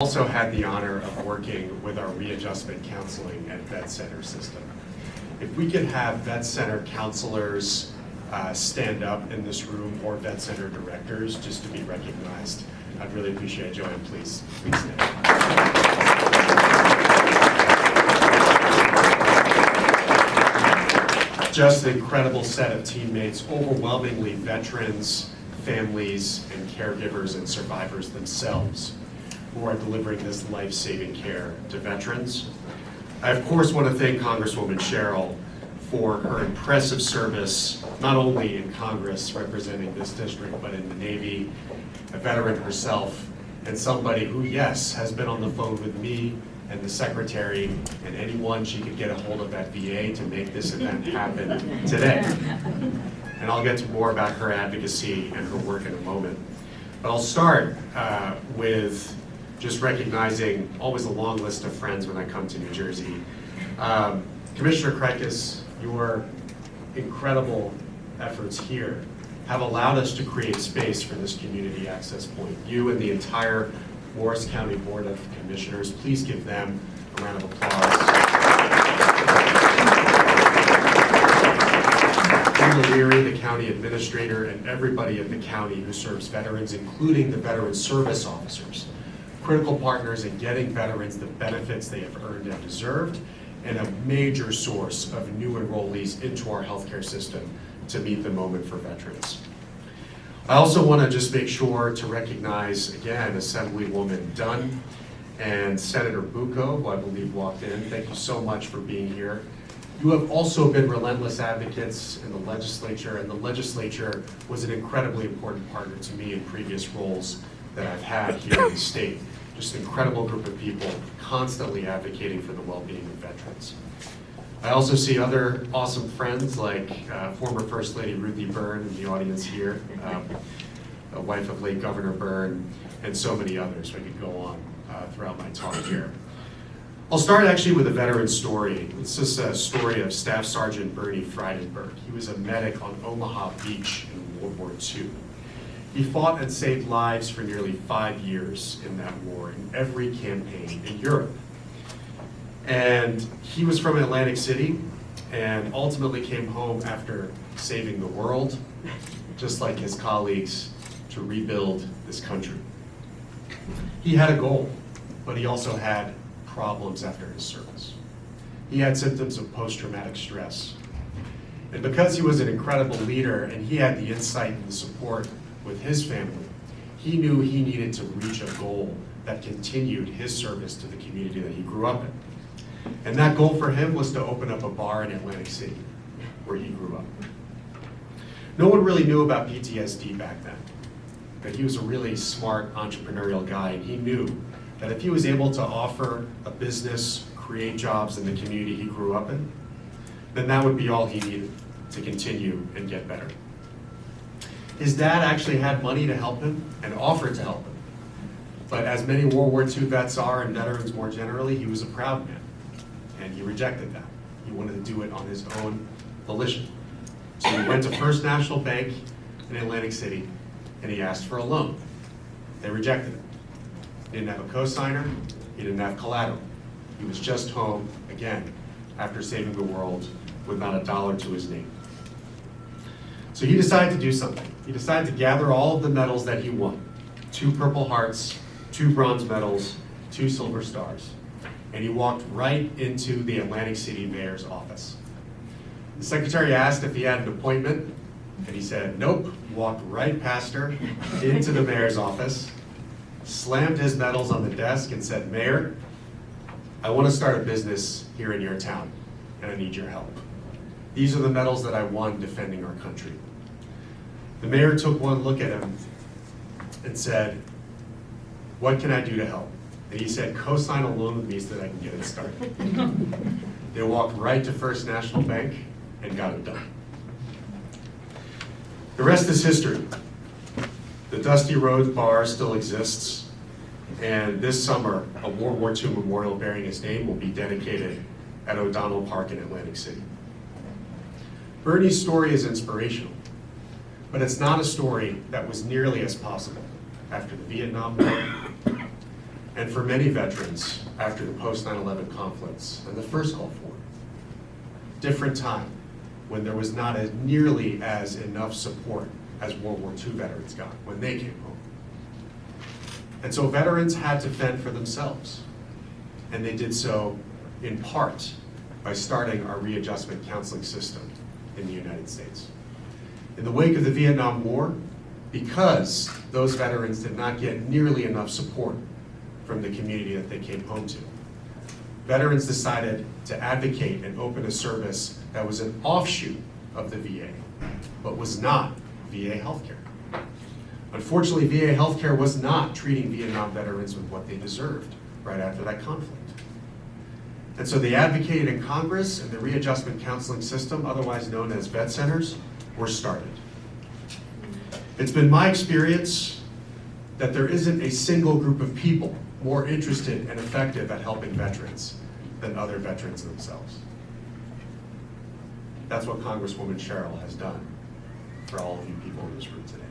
Also had the honor of working with our readjustment counseling and vet center system. If we could have vet center counselors stand up in this room, or vet center directors, just to be recognized, I'd really appreciate it. Joanne, please stand. Just an incredible set of teammates, overwhelmingly veterans, families, and caregivers and survivors themselves who are delivering this life-saving care to veterans. I, of course, want to thank Congresswoman Sheryl for her impressive service, not only in Congress representing this district, but in the Navy, a veteran herself, and somebody who, yes, has been on the phone with me and the secretary and anyone she could get a hold of at VA to make this event happen today. And I'll get to more about her advocacy and her work in a moment. But I'll start with just recognizing always a long list of friends when I come to New Jersey. Commissioner Kreikis, your incredible efforts here have allowed us to create space for this community access point. You and the entire Morris County Board of Commissioners, please give them a round of applause. Jim O'Leary, the county administrator, and everybody at the county who serves veterans, including the veteran service officers, critical partners in getting veterans the benefits they have earned and deserved, and a major source of new enrollees into our healthcare system to meet the moment for veterans. I also want to just make sure to recognize, again, Assemblywoman Dunn and Senator Bucco, who I believe walked in. Thank you so much for being here. You have also been relentless advocates in the legislature, and the legislature was an incredibly important partner to me in previous roles that I've had here in the state. Just an incredible group of people constantly advocating for the well-being of veterans. I also see other awesome friends like former First Lady Ruthie Byrne in the audience here, a wife of late Governor Byrne, and so many others. I could go on throughout my talk here. I'll start actually with a veteran story. This is a story of Staff Sergeant Bernie Frydenberg. He was a medic on Omaha Beach in World War II. He fought and saved lives for nearly 5 years in that war, in every campaign in Europe. And he was from Atlantic City and ultimately came home after saving the world, just like his colleagues, to rebuild this country. He had a goal, but he also had problems after his service. He had symptoms of post-traumatic stress. And because he was an incredible leader and he had the insight and the support with his family, he knew he needed to reach a goal that continued his service to the community that he grew up in. And that goal for him was to open up a bar in Atlantic City, where he grew up. No one really knew about PTSD back then, but he was a really smart entrepreneurial guy, and he knew that if he was able to offer a business, create jobs in the community he grew up in, then that would be all he needed to continue and get better. His dad actually had money to help him and offered to help him. But as many World War II vets are, and veterans more generally, he was a proud man. And he rejected that. He wanted to do it on his own volition. So he went to First National Bank in Atlantic City and he asked for a loan. They rejected it. He didn't have a cosigner, he didn't have collateral. He was just home, again, after saving the world with not a dollar to his name. So he decided to do something. He decided to gather all of the medals that he won. 2 Purple Hearts, 2 bronze medals, 2 silver stars. And he walked right into the Atlantic City mayor's office. The secretary asked if he had an appointment, and he said, nope. Walked right past her into the mayor's office, slammed his medals on the desk and said, Mayor, I want to start a business here in your town, and I need your help. These are the medals that I won defending our country. The mayor took one look at him and said, what can I do to help? And he said, co-sign a loan with me so that I can get it started. They walked right to First National Bank and got it done. The rest is history. The Dusty Road Bar still exists, and this summer, a World War II memorial bearing his name will be dedicated at O'Donnell Park in Atlantic City. Bernie's story is inspirational, but it's not a story that was nearly as possible after the Vietnam War, and for many veterans after the post 9/11 conflicts and the first Gulf War. Different time when there was not as nearly as enough support as World War II veterans got when they came home. And so veterans had to fend for themselves. And they did so in part by starting our readjustment counseling system in the United States. In the wake of the Vietnam War, because those veterans did not get nearly enough support from the community that they came home to, veterans decided to advocate and open a service that was an offshoot of the VA, but was not VA healthcare. Unfortunately, VA healthcare was not treating Vietnam veterans with what they deserved right after that conflict. And so they advocated in Congress, and the readjustment counseling system, otherwise known as vet centers, were started. It's been my experience that there isn't a single group of people more interested and effective at helping veterans than other veterans themselves. That's what Congresswoman Cheryl has done for all of you people in this room today.